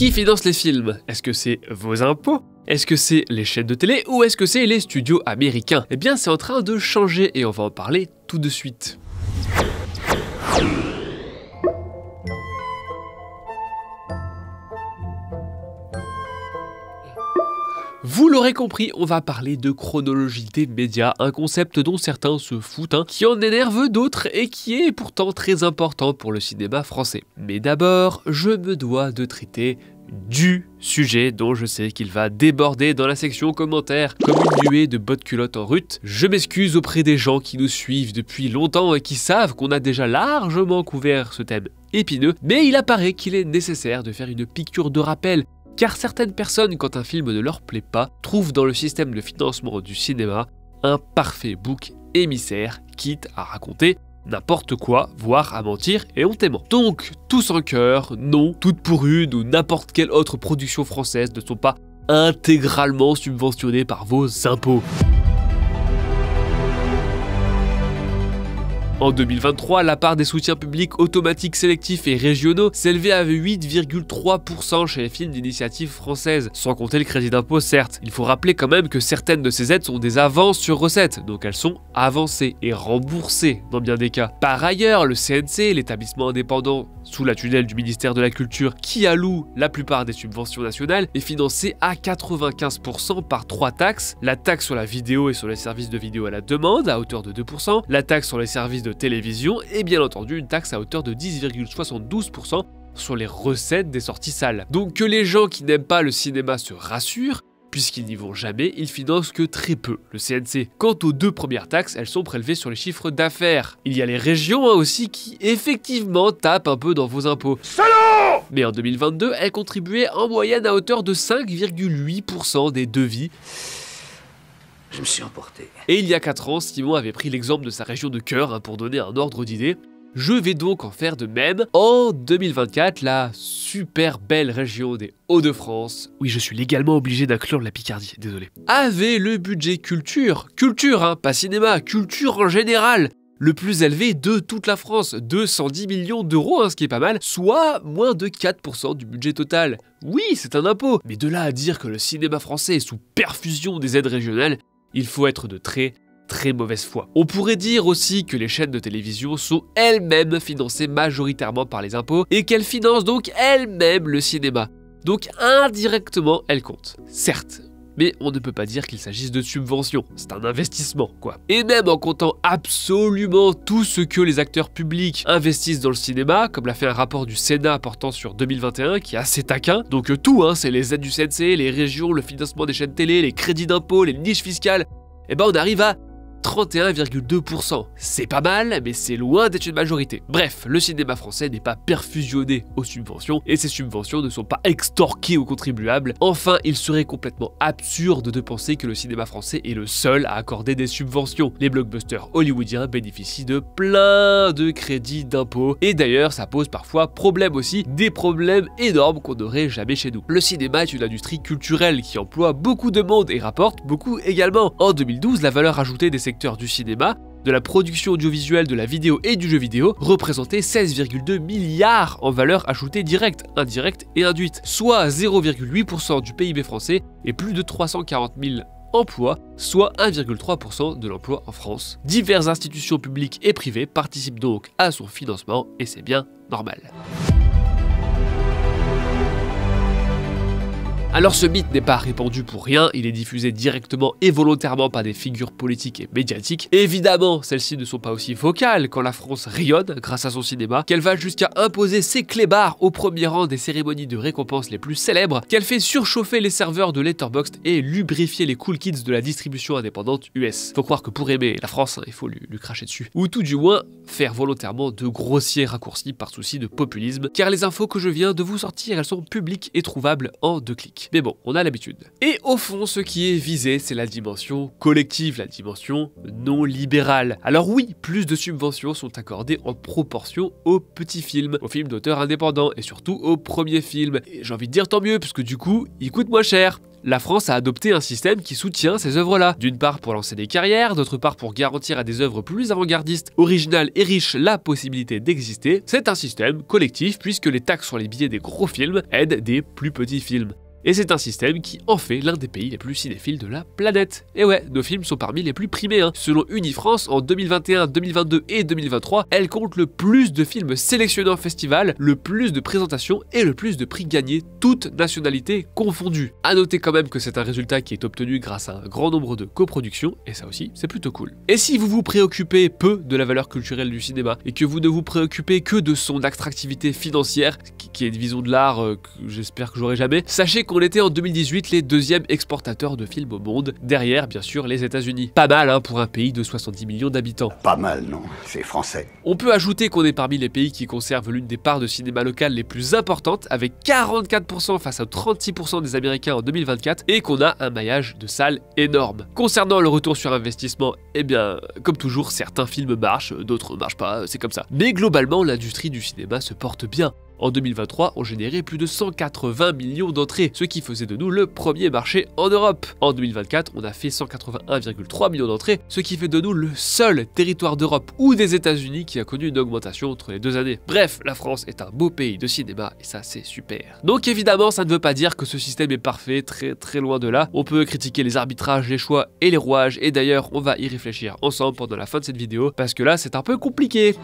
Qui finance les films? Est-ce que c'est vos impôts? Est-ce que c'est les chaînes de télé ou est-ce que c'est les studios américains? Eh bien c'est en train de changer et on va en parler tout de suite. Vous l'aurez compris, on va parler de chronologie des médias, un concept dont certains se foutent, qui en énerve d'autres et qui est pourtant très important pour le cinéma français. Mais d'abord, je me dois de traiter du sujet dont je sais qu'il va déborder dans la section commentaires comme une nuée de bottes culottes en rut. Je m'excuse auprès des gens qui nous suivent depuis longtemps et qui savent qu'on a déjà largement couvert ce thème épineux, mais il apparaît qu'il est nécessaire de faire une piqûre de rappel. Car certaines personnes, quand un film ne leur plaît pas, trouvent dans le système de financement du cinéma un parfait bouc émissaire, quitte à raconter n'importe quoi, voire à mentir et hontément. Donc, tous en cœur, non, Toutes pour une ou n'importe quelle autre production française ne sont pas intégralement subventionnées par vos impôts. En 2023, la part des soutiens publics automatiques sélectifs et régionaux s'élevait à 8,3% chez les films d'initiative française, sans compter le crédit d'impôt certes. Il faut rappeler quand même que certaines de ces aides sont des avances sur recettes, donc elles sont avancées et remboursées dans bien des cas. Par ailleurs, le CNC, l'établissement indépendant sous la tutelle du ministère de la Culture qui alloue la plupart des subventions nationales, est financé à 95% par 3 taxes. La taxe sur la vidéo et sur les services de vidéo à la demande à hauteur de 2%, la taxe sur les services de télévision et bien entendu une taxe à hauteur de 10,72% sur les recettes des sorties salles. Donc que les gens qui n'aiment pas le cinéma se rassurent, puisqu'ils n'y vont jamais, ils financent que très peu le CNC. Quant aux 2 premières taxes, elles sont prélevées sur les chiffres d'affaires. Il y a les régions aussi qui effectivement tapent un peu dans vos impôts. Salaud! Mais en 2022, elles contribuaient en moyenne à hauteur de 5,8% des devis. Je me suis emporté. Et il y a 4 ans, Simon avait pris l'exemple de sa région de cœur pour donner un ordre d'idée. Je vais donc en faire de même. En 2024, la super belle région des Hauts-de-France, oui je suis légalement obligé d'inclure la Picardie, désolé, avait le budget culture, pas cinéma, culture en général, le plus élevé de toute la France, 210 millions d'euros, ce qui est pas mal, soit moins de 4% du budget total. Oui, c'est un impôt, mais de là à dire que le cinéma français est sous perfusion des aides régionales, il faut être de très mauvaise foi. On pourrait dire aussi que les chaînes de télévision sont elles-mêmes financées majoritairement par les impôts et qu'elles financent donc elles-mêmes le cinéma. Donc indirectement, elles comptent. Certes, mais on ne peut pas dire qu'il s'agisse de subventions, c'est un investissement quoi. Et même en comptant absolument tout ce que les acteurs publics investissent dans le cinéma, comme l'a fait un rapport du Sénat portant sur 2021 qui est assez taquin, donc tout, c'est les aides du CNC, les régions, le financement des chaînes télé, les crédits d'impôt, les niches fiscales, et ben on arrive à 31,2%. C'est pas mal, mais c'est loin d'être une majorité. Bref, le cinéma français n'est pas perfusionné aux subventions, et ces subventions ne sont pas extorquées aux contribuables. Enfin, il serait complètement absurde de penser que le cinéma français est le seul à accorder des subventions. Les blockbusters hollywoodiens bénéficient de plein de crédits d'impôt, et d'ailleurs ça pose parfois problème aussi, des problèmes énormes qu'on n'aurait jamais chez nous. Le cinéma est une industrie culturelle qui emploie beaucoup de monde et rapporte beaucoup également. En 2012, la valeur ajoutée des secteurs du cinéma, de la production audiovisuelle, de la vidéo et du jeu vidéo représentait 16,2 milliards en valeur ajoutée directe, indirecte et induite, soit 0,8% du PIB français et plus de 340 000 emplois, soit 1,3% de l'emploi en France. Diverses institutions publiques et privées participent donc à son financement et c'est bien normal. Alors ce mythe n'est pas répandu pour rien, il est diffusé directement et volontairement par des figures politiques et médiatiques. Et évidemment, celles-ci ne sont pas aussi vocales quand la France rayonne grâce à son cinéma, qu'elle va jusqu'à imposer ses clébards au premier rang des cérémonies de récompense les plus célèbres, qu'elle fait surchauffer les serveurs de Letterboxd et lubrifier les cool kids de la distribution indépendante US. Faut croire que pour aimer la France, il faut lui cracher dessus. Ou tout du moins, faire volontairement de grossiers raccourcis par souci de populisme, car les infos que je viens de vous sortir, elles sont publiques et trouvables en 2 clics. Mais bon, on a l'habitude. Et au fond, ce qui est visé, c'est la dimension collective, la dimension non libérale. Alors oui, plus de subventions sont accordées en proportion aux petits films, aux films d'auteurs indépendants et surtout aux premiers films. Et j'ai envie de dire tant mieux, parce que du coup, ils coûtent moins cher. la France a adopté un système qui soutient ces œuvres-là. D'une part pour lancer des carrières, d'autre part pour garantir à des œuvres plus avant-gardistes, originales et riches la possibilité d'exister. C'est un système collectif puisque les taxes sur les billets des gros films aident des plus petits films. Et c'est un système qui en fait l'un des pays les plus cinéphiles de la planète. Et ouais, nos films sont parmi les plus primés. Selon Unifrance, en 2021, 2022 et 2023, elle compte le plus de films sélectionnés en festival, le plus de présentations et le plus de prix gagnés, toutes nationalités confondues. A noter quand même que c'est un résultat qui est obtenu grâce à un grand nombre de coproductions, et ça aussi, c'est plutôt cool. Et si vous vous préoccupez peu de la valeur culturelle du cinéma, et que vous ne vous préoccupez que de son attractivité financière, qui est une vision de l'art que j'espère que j'aurai jamais, sachez qu'on était en 2018 les deuxièmes exportateurs de films au monde, derrière bien sûr les États-Unis. Pas mal pour un pays de 70 millions d'habitants. Pas mal, non, c'est français. On peut ajouter qu'on est parmi les pays qui conservent l'une des parts de cinéma local les plus importantes, avec 44% face à 36% des Américains en 2024, et qu'on a un maillage de salles énorme. Concernant le retour sur investissement, eh bien, comme toujours, certains films marchent, d'autres marchent pas, c'est comme ça. Mais globalement, l'industrie du cinéma se porte bien. En 2023, on générait plus de 180 millions d'entrées, ce qui faisait de nous le premier marché en Europe. En 2024, on a fait 181,3 millions d'entrées, ce qui fait de nous le seul territoire d'Europe ou des États-Unis qui a connu une augmentation entre les 2 années. Bref, la France est un beau pays de cinéma et ça c'est super. Donc évidemment, ça ne veut pas dire que ce système est parfait, très loin de là. On peut critiquer les arbitrages, les choix et les rouages, et d'ailleurs, on va y réfléchir ensemble pendant la fin de cette vidéo, parce que là, c'est un peu compliqué.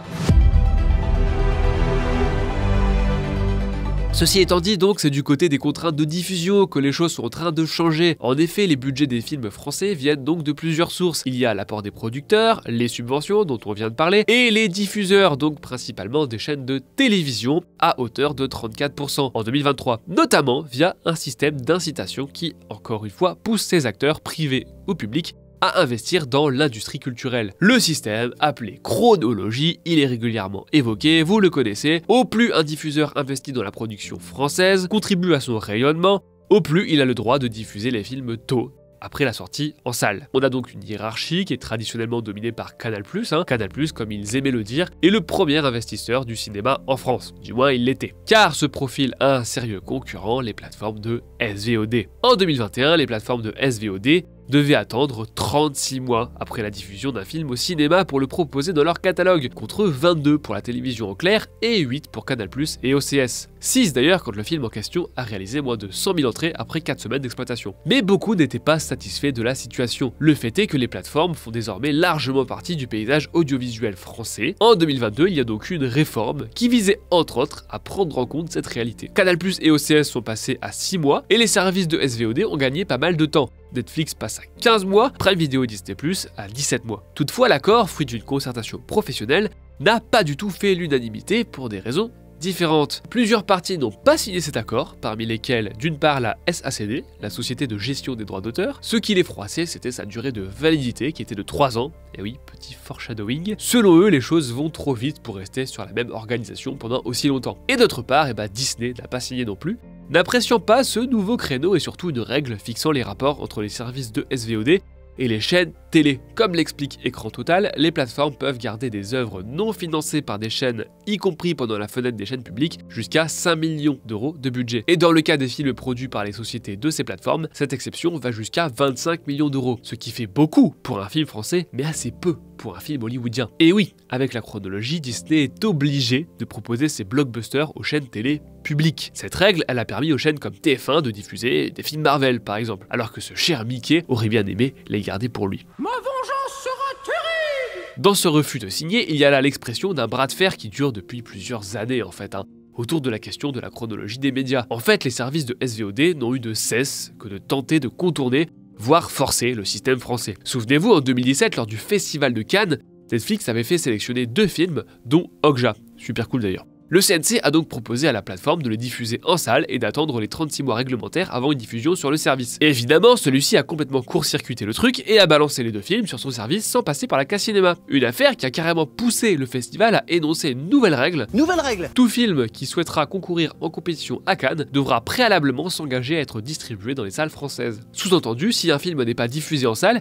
Ceci étant dit, donc, c'est du côté des contraintes de diffusion que les choses sont en train de changer. En effet, les budgets des films français viennent donc de plusieurs sources. Il y a l'apport des producteurs, les subventions dont on vient de parler, et les diffuseurs, donc principalement des chaînes de télévision, à hauteur de 34% en 2023, notamment via un système d'incitation qui, encore une fois, pousse ces acteurs privés ou publics à investir dans l'industrie culturelle. Le système, appelé chronologie, il est régulièrement évoqué, vous le connaissez. Au plus un diffuseur investi dans la production française contribue à son rayonnement, au plus il a le droit de diffuser les films tôt, après la sortie en salle. On a donc une hiérarchie qui est traditionnellement dominée par Canal+, Canal+, comme ils aimaient le dire, est le premier investisseur du cinéma en France, du moins il l'était. Car se profile un sérieux concurrent, les plateformes de SVOD. En 2021, les plateformes de SVOD devaient attendre 36 mois après la diffusion d'un film au cinéma pour le proposer dans leur catalogue, contre 22 pour la télévision en clair et 8 pour Canal+ et OCS. 6 d'ailleurs quand le film en question a réalisé moins de 100 000 entrées après 4 semaines d'exploitation. Mais beaucoup n'étaient pas satisfaits de la situation. Le fait est que les plateformes font désormais largement partie du paysage audiovisuel français. En 2022, il y a donc une réforme qui visait entre autres à prendre en compte cette réalité. Canal+ et OCS sont passés à 6 mois et les services de SVOD ont gagné pas mal de temps. Netflix passe à 15 mois, Prime Video et Disney+ à 17 mois. Toutefois, l'accord, fruit d'une concertation professionnelle, n'a pas du tout fait l'unanimité pour des raisons différentes. Plusieurs parties n'ont pas signé cet accord, parmi lesquelles d'une part la SACD, la Société de gestion des droits d'auteur. Ce qui les froissait, c'était sa durée de validité qui était de 3 ans. Et oui, petit foreshadowing. Selon eux, les choses vont trop vite pour rester sur la même organisation pendant aussi longtemps. Et d'autre part, Disney n'a pas signé non plus, n'appréciant pas ce nouveau créneau et surtout une règle fixant les rapports entre les services de SVOD et les chaînes télé. Comme l'explique Écran Total, les plateformes peuvent garder des œuvres non financées par des chaînes, y compris pendant la fenêtre des chaînes publiques, jusqu'à 5 millions d'euros de budget. Et dans le cas des films produits par les sociétés de ces plateformes, cette exception va jusqu'à 25 millions d'euros, ce qui fait beaucoup pour un film français, mais assez peu pour un film hollywoodien. Et oui, avec la chronologie, Disney est obligé de proposer ses blockbusters aux chaînes télé publiques. Cette règle, elle a permis aux chaînes comme TF1 de diffuser des films Marvel, par exemple, alors que ce cher Mickey aurait bien aimé les garder pour lui. Ma vengeance sera terrible! Dans ce refus de signer, il y a là l'expression d'un bras de fer qui dure depuis plusieurs années en fait, autour de la question de la chronologie des médias. En fait, les services de SVOD n'ont eu de cesse que de tenter de contourner, voire forcer le système français. Souvenez-vous, en 2017, lors du Festival de Cannes, Netflix avait fait sélectionner 2 films, dont Okja, super cool d'ailleurs. Le CNC a donc proposé à la plateforme de les diffuser en salle et d'attendre les 36 mois réglementaires avant une diffusion sur le service. Et évidemment, celui-ci a complètement court-circuité le truc et a balancé les 2 films sur son service sans passer par la case cinéma. Une affaire qui a carrément poussé le festival à énoncer une nouvelle règle. Nouvelle règle! Tout film qui souhaitera concourir en compétition à Cannes devra préalablement s'engager à être distribué dans les salles françaises. Sous-entendu, si un film n'est pas diffusé en salle,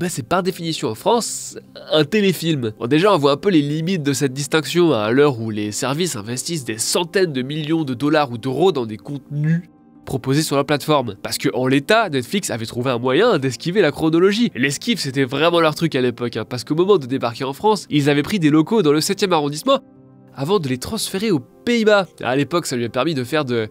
c'est par définition en France un téléfilm. Bon, déjà on voit un peu les limites de cette distinction à l'heure où les services investissent des centaines de millions de dollars ou d'euros dans des contenus proposés sur la plateforme. Parce que en l'état, Netflix avait trouvé un moyen d'esquiver la chronologie. L'esquive, c'était vraiment leur truc à l'époque, hein, parce qu'au moment de débarquer en France, ils avaient pris des locaux dans le 7e arrondissement avant de les transférer aux Pays-Bas. À l'époque, ça lui a permis de faire de...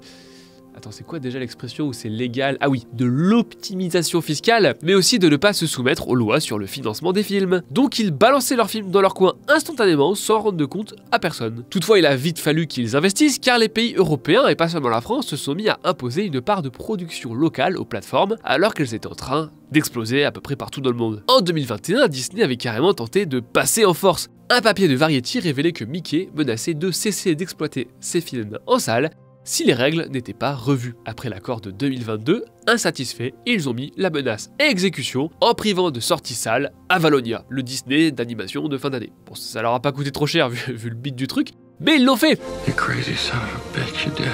Attends, c'est quoi déjà l'expression où c'est légal? Ah oui, de l'optimisation fiscale, mais aussi de ne pas se soumettre aux lois sur le financement des films. Donc ils balançaient leurs films dans leur coin instantanément, sans rendre compte à personne. Toutefois, il a vite fallu qu'ils investissent, car les pays européens, et pas seulement la France, se sont mis à imposer une part de production locale aux plateformes, alors qu'elles étaient en train d'exploser à peu près partout dans le monde. En 2021, Disney avait carrément tenté de passer en force. Un papier de Variety révélait que Mickey menaçait de cesser d'exploiter ses films en salle si les règles n'étaient pas revues. Après l'accord de 2022, insatisfaits, ils ont mis la menace à exécution en privant de sortie salle Avalonia, le Disney d'animation de fin d'année. Bon, ça leur a pas coûté trop cher vu le beat du truc, mais ils l'ont fait. You crazy son of a bitch, you dead.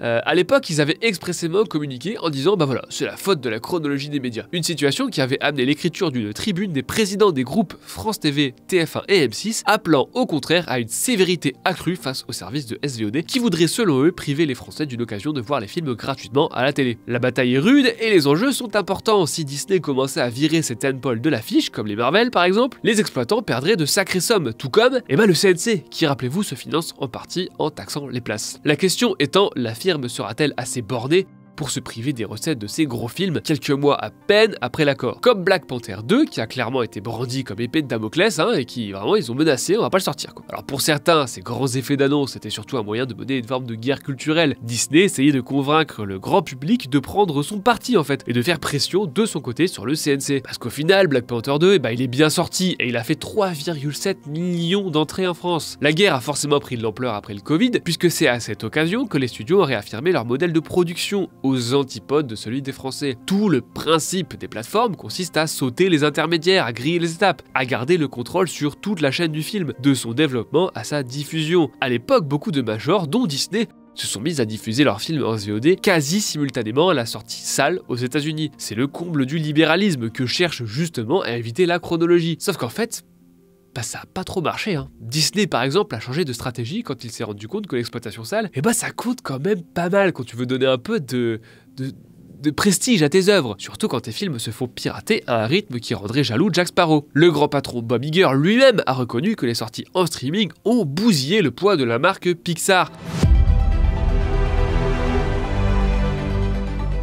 À l'époque, ils avaient expressément communiqué en disant bah voilà, c'est la faute de la chronologie des médias. Une situation qui avait amené l'écriture d'une tribune des présidents des groupes France TV, TF1 et M6, appelant au contraire à une sévérité accrue face au service de SVOD qui voudrait selon eux priver les Français d'une occasion de voir les films gratuitement à la télé. La bataille est rude et les enjeux sont importants. Si Disney commençait à virer ses tentpoles de l'affiche, comme les Marvel par exemple, les exploitants perdraient de sacrées sommes, tout comme le CNC, qui rappelez-vous se finance en partie en taxant les places. La question étant, la firme sera-t-elle assez bornée pour se priver des recettes de ces gros films quelques mois à peine après l'accord? Comme Black Panther 2 qui a clairement été brandi comme épée de Damoclès et qui vraiment ils ont menacé on va pas le sortir quoi. Alors pour certains ces grands effets d'annonce c'était surtout un moyen de mener une forme de guerre culturelle. Disney essayait de convaincre le grand public de prendre son parti en fait et de faire pression de son côté sur le CNC. Parce qu'au final Black Panther 2 il est bien sorti et il a fait 3,7 millions d'entrées en France. La guerre a forcément pris de l'ampleur après le Covid puisque c'est à cette occasion que les studios ont réaffirmé leur modèle de production aux antipodes de celui des Français. Tout le principe des plateformes consiste à sauter les intermédiaires, à griller les étapes, à garder le contrôle sur toute la chaîne du film, de son développement à sa diffusion. À l'époque, beaucoup de majors, dont Disney, se sont mis à diffuser leurs films en VOD quasi simultanément à la sortie salle aux États-Unis. C'est le comble du libéralisme que cherche justement à éviter la chronologie. Sauf qu'en fait, ça a pas trop marché. Disney par exemple a changé de stratégie quand il s'est rendu compte que l'exploitation salle, ça compte quand même pas mal quand tu veux donner un peu de prestige à tes œuvres, surtout quand tes films se font pirater à un rythme qui rendrait jaloux Jack Sparrow. Le grand patron Bob Iger lui-même a reconnu que les sorties en streaming ont bousillé le poids de la marque Pixar.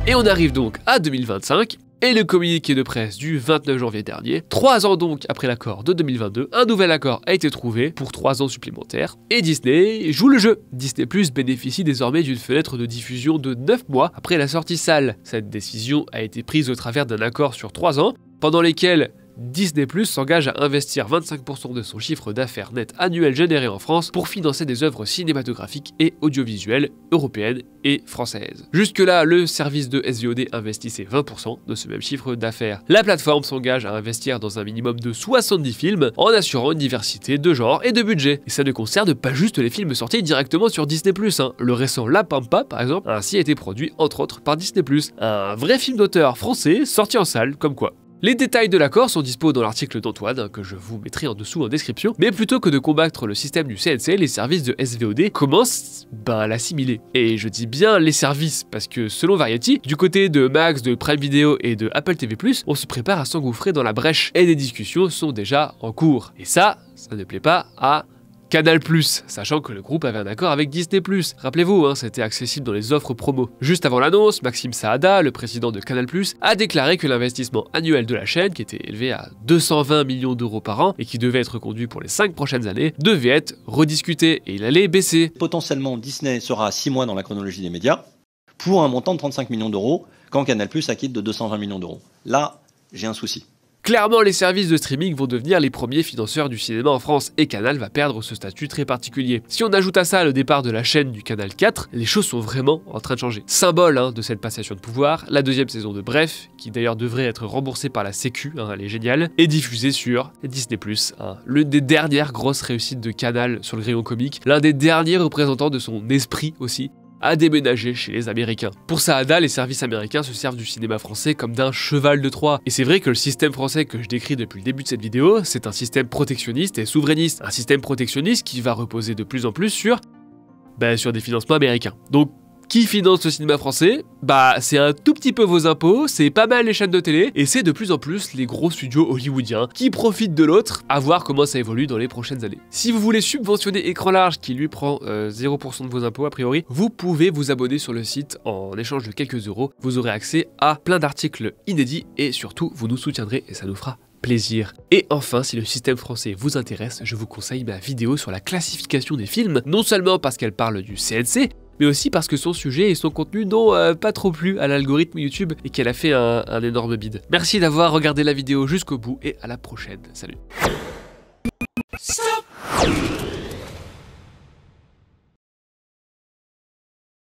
Et on arrive donc à 2025, et le communiqué de presse du 29 janvier dernier, 3 ans donc après l'accord de 2022, un nouvel accord a été trouvé pour 3 ans supplémentaires, et Disney joue le jeu. Disney Plus bénéficie désormais d'une fenêtre de diffusion de 9 mois après la sortie salle. Cette décision a été prise au travers d'un accord sur 3 ans, pendant lesquels Disney Plus s'engage à investir 25% de son chiffre d'affaires net annuel généré en France pour financer des œuvres cinématographiques et audiovisuelles européennes et françaises. Jusque-là, le service de SVOD investissait 20% de ce même chiffre d'affaires. La plateforme s'engage à investir dans un minimum de 70 films en assurant une diversité de genres et de budget. Et ça ne concerne pas juste les films sortis directement sur Disney Plus. Le récent La Pampa, par exemple, a ainsi été produit entre autres par Disney Plus. Un vrai film d'auteur français sorti en salle, comme quoi. Les détails de l'accord sont dispo dans l'article d'Antoine, que je vous mettrai en dessous en description, mais plutôt que de combattre le système du CNC, les services de SVOD commencent à l'assimiler. Et je dis bien les services, parce que selon Variety, du côté de Max, de Prime Video et de Apple TV+, on se prépare à s'engouffrer dans la brèche, et des discussions sont déjà en cours. Et ça ne plaît pas à Canal+, sachant que le groupe avait un accord avec Disney+. Rappelez-vous, c'était accessible dans les offres promo. Juste avant l'annonce, Maxime Saada, le président de Canal+, a déclaré que l'investissement annuel de la chaîne, qui était élevé à 220 millions d'euros par an et qui devait être conduit pour les 5 prochaines années, devait être rediscuté et il allait baisser. Potentiellement, Disney sera à 6 mois dans la chronologie des médias pour un montant de 35 millions d'euros quand Canal+ acquitte de 220 millions d'euros. Là, j'ai un souci. Clairement, les services de streaming vont devenir les premiers financeurs du cinéma en France et Canal va perdre ce statut très particulier. Si on ajoute à ça le départ de la chaîne du Canal 4, les choses sont vraiment en train de changer. Symbole de cette passation de pouvoir, la 2e saison de Bref, qui d'ailleurs devrait être remboursée par la Sécu, elle est géniale, est diffusée sur Disney+. L'une des dernières grosses réussites de Canal sur le rayon comique, l'un des derniers représentants de son esprit aussi, à déménager chez les Américains. Pour Saada, les services américains se servent du cinéma français comme d'un cheval de Troie. Et c'est vrai que le système français que je décris depuis le début de cette vidéo, c'est un système protectionniste et souverainiste. Un système protectionniste qui va reposer de plus en plus sur des financements américains. Donc, Qui finance le cinéma français? Bah, c'est un tout petit peu vos impôts, c'est pas mal les chaînes de télé, et c'est de plus en plus les gros studios hollywoodiens qui profitent de l'autre, à voir comment ça évolue dans les prochaines années. Si vous voulez subventionner Écran Large, qui lui prend 0% de vos impôts a priori, vous pouvez vous abonner sur le site en échange de quelques euros. Vous aurez accès à plein d'articles inédits, et surtout, vous nous soutiendrez, et ça nous fera plaisir. Et enfin, si le système français vous intéresse, je vous conseille ma vidéo sur la classification des films, non seulement parce qu'elle parle du CNC, mais aussi parce que son sujet et son contenu n'ont pas trop plu à l'algorithme YouTube et qu'elle a fait un énorme bide. Merci d'avoir regardé la vidéo jusqu'au bout et à la prochaine. Salut. Stop.